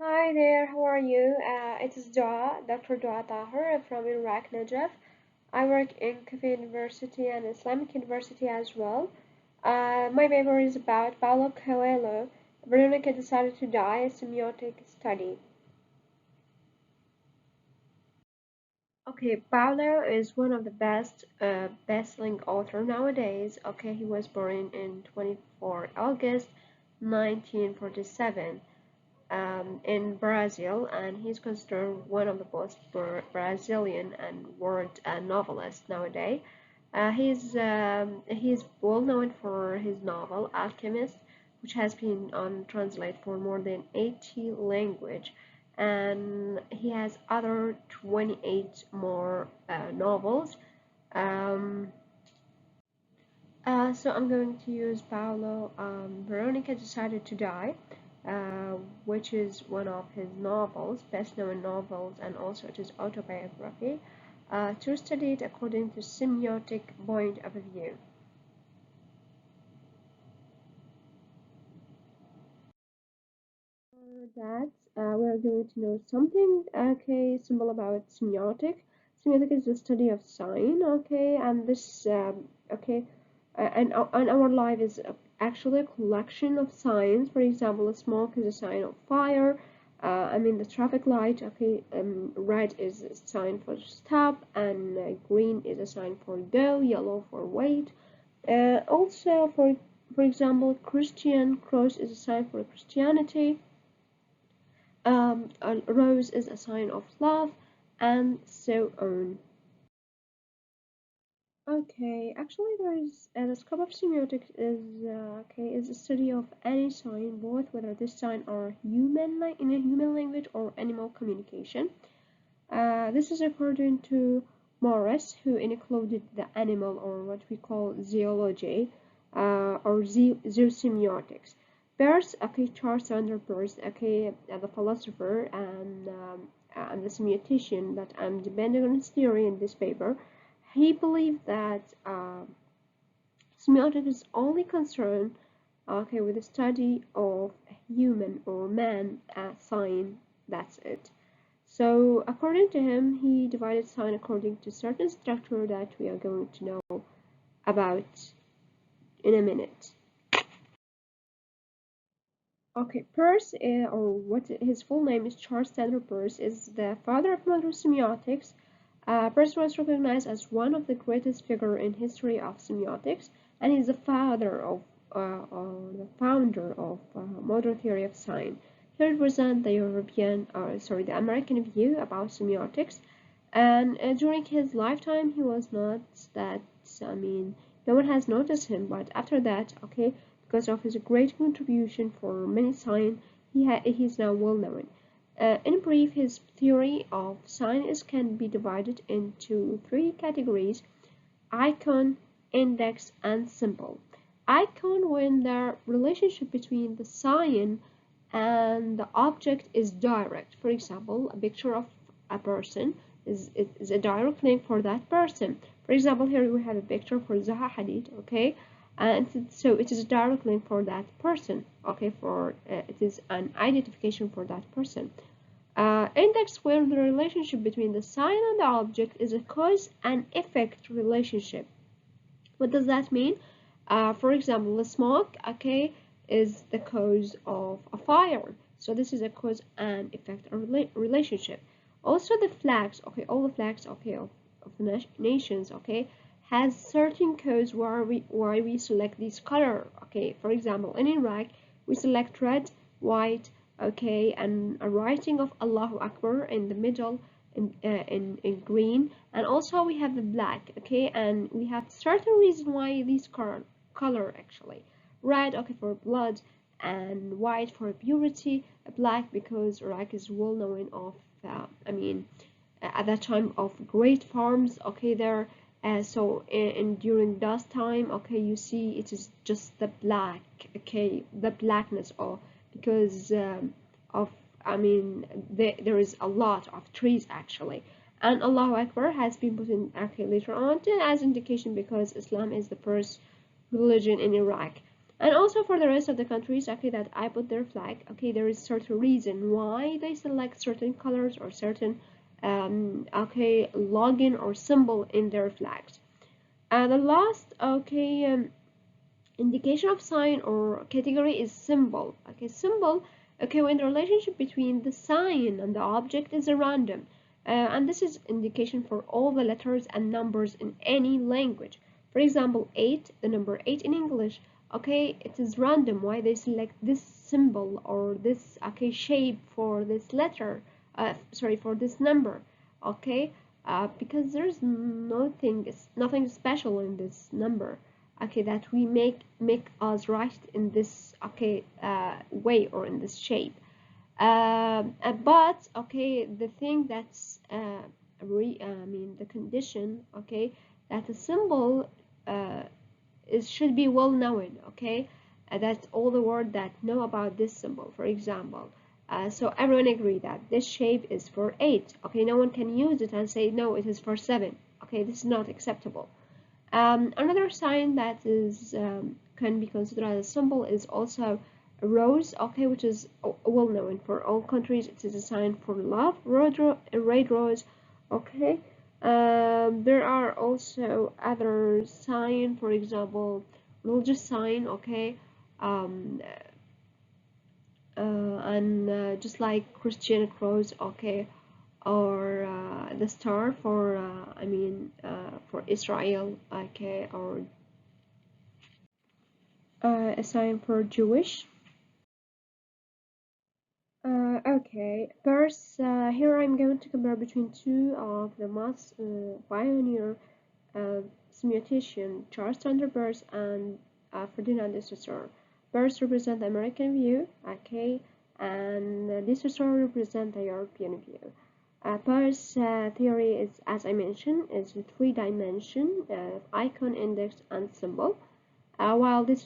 Hi there, how are you? It is Dr. Dua Tahir from Iraq, Najaf. I work in Cafe University and Islamic University as well. My paper is about Paulo Coelho. Veronika decided to die, a semiotic study. Okay, Paulo is one of the best-selling author nowadays. Okay, he was born in 24 August 1947. In Brazil, and he's considered one of the most Brazilian and world novelists nowadays. He's well known for his novel Alchemist, which has been on translate for more than 80 language, and he has other 28 more novels. Um, so I'm going to use Paulo. Veronica decided to die, uh, which is one of his novels, best-known novels, and also it is autobiography, to study it according to semiotic point of view. For that, we are going to know something, okay, simple about semiotic. Semiotic is the study of sign, okay, and this, okay, and our life is actually a collection of signs. For example, smoke is a sign of fire. The traffic light, okay, red is a sign for stop, and green is a sign for go, yellow for wait. Also, for example, Christian cross is a sign for Christianity. A rose is a sign of love, and so on. Okay, actually, there is the scope of semiotics is a study of any sign, both whether this sign are in a human language or animal communication. This is according to Morris, who included the animal or what we call zoology or zoosemiotics. Peirce, okay, Charles Sanders Peirce, okay, the philosopher and the semiotician that I'm depending on his theory in this paper, he believed that semiotics is only concerned, okay, with the study of human or man sign. That's it. So according to him, he divided sign according to certain structure that we are going to know about in a minute. Okay, Peirce, or what his full name is Charles Sanders Peirce, is the father of modern semiotics. Peirce was recognized as one of the greatest figures in history of semiotics, and he's the father of or the founder of modern theory of sign. He represents the American view about semiotics, and during his lifetime, he was not that. I mean, no one has noticed him, but after that, okay, because of his great contribution for many signs, he is now well known. In brief, his theory of signs can be divided into three categories: icon, index, and symbol. Icon, when the relationship between the sign and the object is direct. For example, a picture of a person is a direct link for that person. For example, here we have a picture for Zaha Hadid, okay? And so it is a direct link for that person, okay? It is an identification for that person. Index, where the relationship between the sign and the object is a cause and effect relationship. What does that mean? For example, the smoke, okay, is the cause of a fire. So this is a cause and effect relationship. Also, the flags, okay, all the flags, okay, of nations, okay, has certain codes why we select this color. Okay, for example, in Iraq, we select red, white, okay, and a writing of Allahu Akbar in the middle in green, and also we have the black, okay, and we have certain reason why this color actually red, okay, for blood, and white for purity, black because Iraq is well known of at that time of great farms, okay, there. So in during that time, okay, you see it is just the black, okay, the blackness, or because of there is a lot of trees actually, and Allahu Akbar has been put in okay later on as indication because Islam is the first religion in Iraq. And also for the rest of the countries, okay, that I put their flag, okay, there is certain reason why they select certain colors or certain, okay, login or symbol in their flags. And the last, okay, indication of sign or category is symbol. Okay, symbol, okay, when the relationship between the sign and the object is a random. And this is indication for all the letters and numbers in any language. For example, 8, the number 8 in English, okay, it is random why they select this symbol or this, okay, shape for this letter, sorry, for this number, okay, because there's nothing special in this number, okay, that we make us right in this, okay, way or in this shape. But okay, the thing that's I mean the condition, okay, that a symbol should be well known, okay, that's all the world that know about this symbol, for example. So everyone agree that this shape is for 8, okay, no one can use it and say no, it is for 7, okay, this is not acceptable. Another sign that is can be considered as a symbol is also a rose, okay, which is well known for all countries. It is a sign for love, red rose, okay. There are also other sign, for example, religious sign, okay, um, and just like Christian cross, okay, or the star for for Israel, okay, or a sign for Jewish. Okay, first, here I'm going to compare between two of the most pioneer uh, semiotician, Charles Thunderbird and Ferdinand de Saussure. Birds represent the American view, okay, and de Saussure represent the European view. Peirce's theory is, as I mentioned, is a three-dimension icon, index, and symbol. While this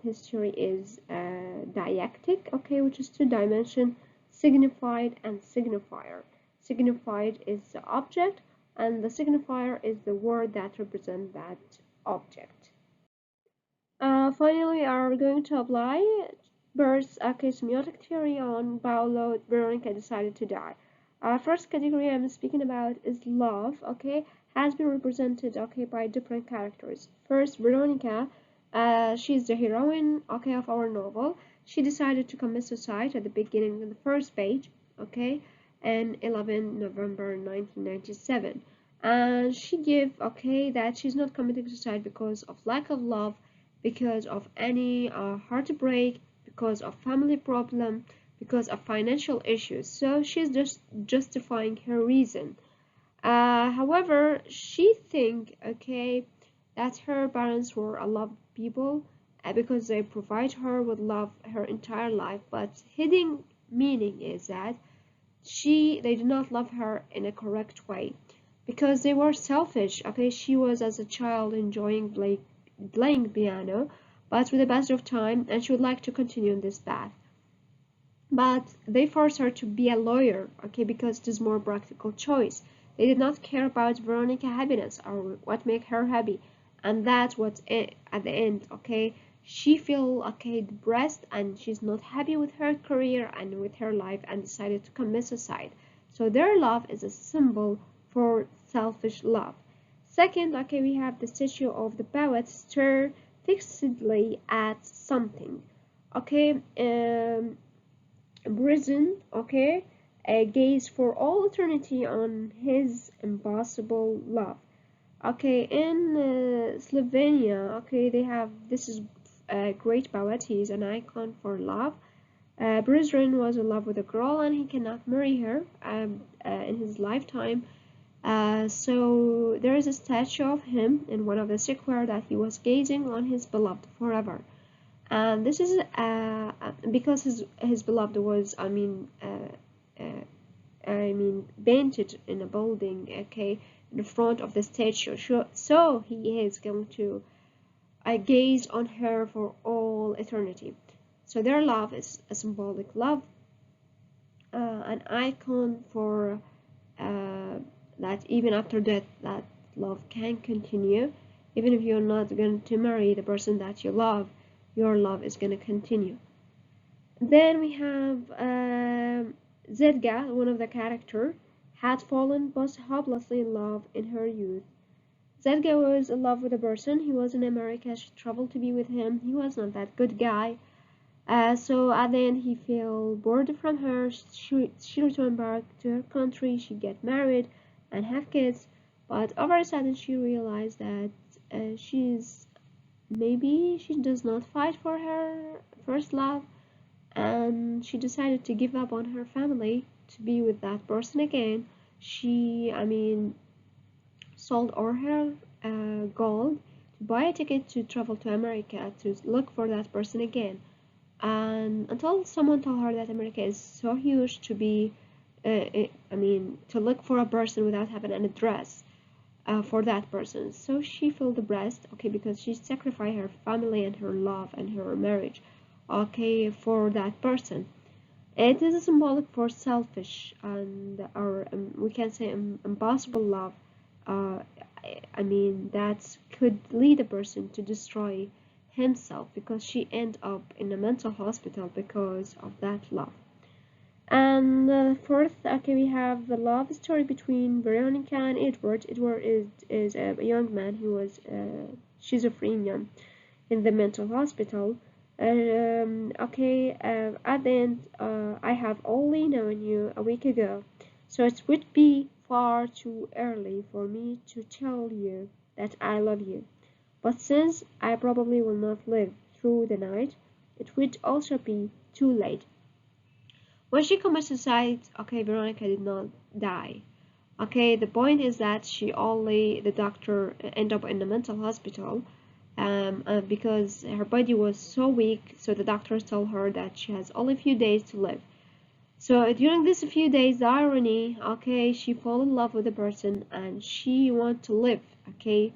history is diactic, okay, which is two-dimension, signified and signifier. Signified is the object, and the signifier is the word that represents that object. Finally, we are going to apply Bird's semiotic theory on Paulo. Veronika decided to die. First category I'm speaking about is love, okay, has been represented, okay, by different characters. First, Veronika, she's the heroine, okay, of our novel. She decided to commit suicide at the beginning of the first page, okay, and 11 November 1997. And she gave, okay, that she's not committing suicide because of lack of love, because of any heartbreak, because of family problem, because of financial issues. So she's just justifying her reason. However, she think, okay, that her parents were a loved people because they provide her with love her entire life. But hidden meaning is that they did not love her in a correct way because they were selfish. Okay, she was as a child enjoying playing piano, but with the passage of time, and she would like to continue in this path. But they forced her to be a lawyer, okay, because it is more practical choice. They did not care about Veronica's happiness or what make her happy, and that's what at the end, okay, she feel okay depressed and she's not happy with her career and with her life and decided to commit suicide. So their love is a symbol for selfish love. Second, okay, we have the statue of the poet stare fixedly at something. Okay, prison, okay, gaze for all eternity on his impossible love. Okay, in Slovenia, okay, they have this is a great poet. He is an icon for love. Brizrin was in love with a girl and he cannot marry her in his lifetime. So there is a statue of him in one of the square that he was gazing on his beloved forever. And this is because his beloved was painted in a building, okay, in the front of the statue. So he is going to gaze on her for all eternity. So their love is a symbolic love, an icon for that even after death, that love can continue, even if you're not going to marry the person that you love. your love is gonna continue. Then we have Zedga, one of the character, had fallen most hopelessly in love in her youth. Zedga was in love with a person. He was in America. She traveled to be with him. He was not that good guy. So at the end, he felt bored from her. She returned back to her country. She get married and have kids. But all of a sudden, she realized that she's maybe she does not fight for her first love, and she decided to give up on her family to be with that person again. I mean, sold all her gold to buy a ticket to travel to America to look for that person again. And until someone told her that America is so huge to be, to look for a person without having an address for that person. So she felt depressed, okay, because she sacrificed her family and her love and her marriage, okay, for that person. It is symbolic for selfish and or we can say impossible love. Uh, that could lead a person to destroy himself because she ended up in a mental hospital because of that love. And fourth, okay, we have the love story between Veronika and Edward. Edward is a young man who was schizophrenia in the mental hospital. At the end, I have only known you a week ago, so it would be far too early for me to tell you that I love you. But since I probably will not live through the night, it would also be too late. When she commits suicide, okay, Veronika did not die. Okay, the point is that the doctor ended up in the mental hospital because her body was so weak, so the doctors told her that she has only a few days to live. So during these few days, the irony, okay, she fall in love with a person and she want to live, okay,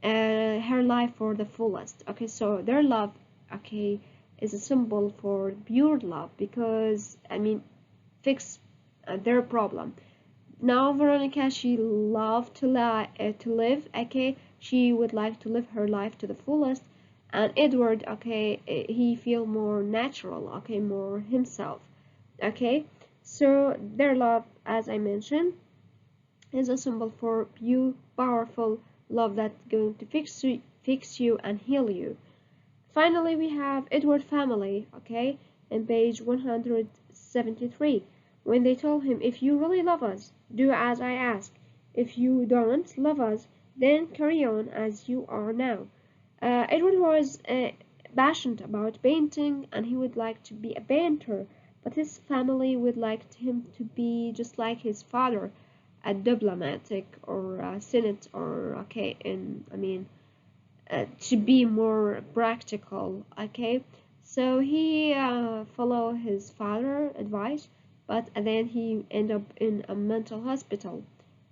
her life for the fullest. Okay, so their love, okay, is a symbol for pure love because fix their problem. Now Veronika, she loved to live, okay, she would like to live her life to the fullest, and Edward, okay, he feel more natural, okay, more himself, okay. So their love, as I mentioned, is a symbol for pure, powerful love that's going to fix you and heal you. Finally, we have Edward family, okay, in page 173, when they told him, if you really love us, do as I ask. If you don't love us, then carry on as you are now. Edward was passionate about painting and he would like to be a painter, but his family would like him to be just like his father, a diplomatic or a senate or okay, to be more practical, okay. So he followed his father advice, but then he ended up in a mental hospital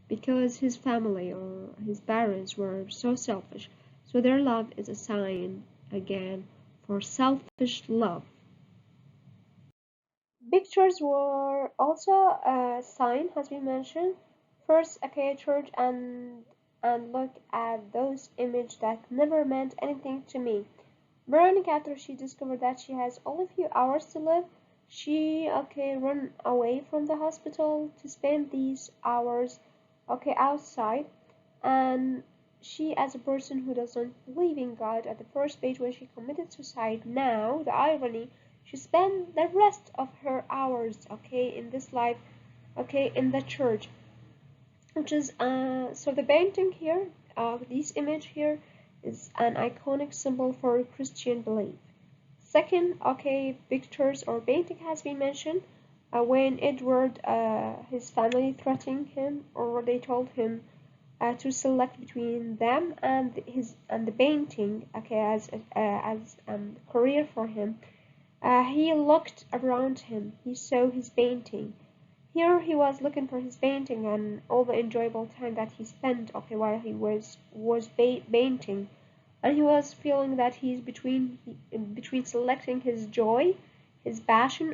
because his family or his parents were so selfish. So their love is a sign again for selfish love. Pictures were also a sign, as we mentioned. First, okay, church and look at those images that never meant anything to me. Veronica, after she discovered that she has only a few hours to live, she okay run away from the hospital to spend these hours okay outside, and she as a person who doesn't believe in God at the first page when she committed suicide, now the irony, she spent the rest of her hours okay in this life okay in the church, which is so the painting here, this image here is an iconic symbol for Christian belief. Second, okay, pictures or painting has been mentioned when Edward, his family threatened him, or they told him to select between them and the painting, okay, as career for him. He looked around him. He saw his painting. Here he was looking for his painting and all the enjoyable time that he spent, okay, while he was painting, and he was feeling that he's between selecting his joy, his passion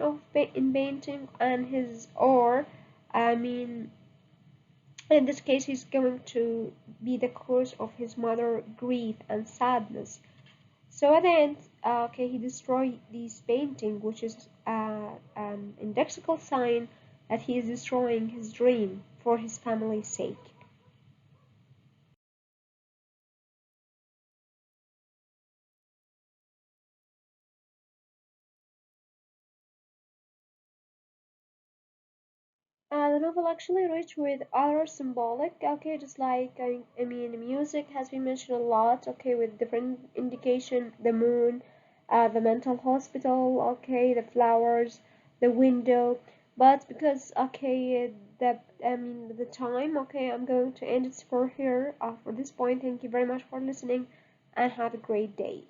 in painting, and his or, I mean, in this case, he's going to be the cause of his mother grief and sadness. So at the end, okay, he destroyed this painting, which is an indexical sign that he is destroying his dream for his family's sake. The novel actually rich with other symbolic, okay, just like I mean, music has been mentioned a lot, okay, with different indication, the moon, the mental hospital, okay, the flowers, the window, but because okay, the I mean the time, okay, I'm going to end it for here, for this point. Thank you very much for listening, and have a great day.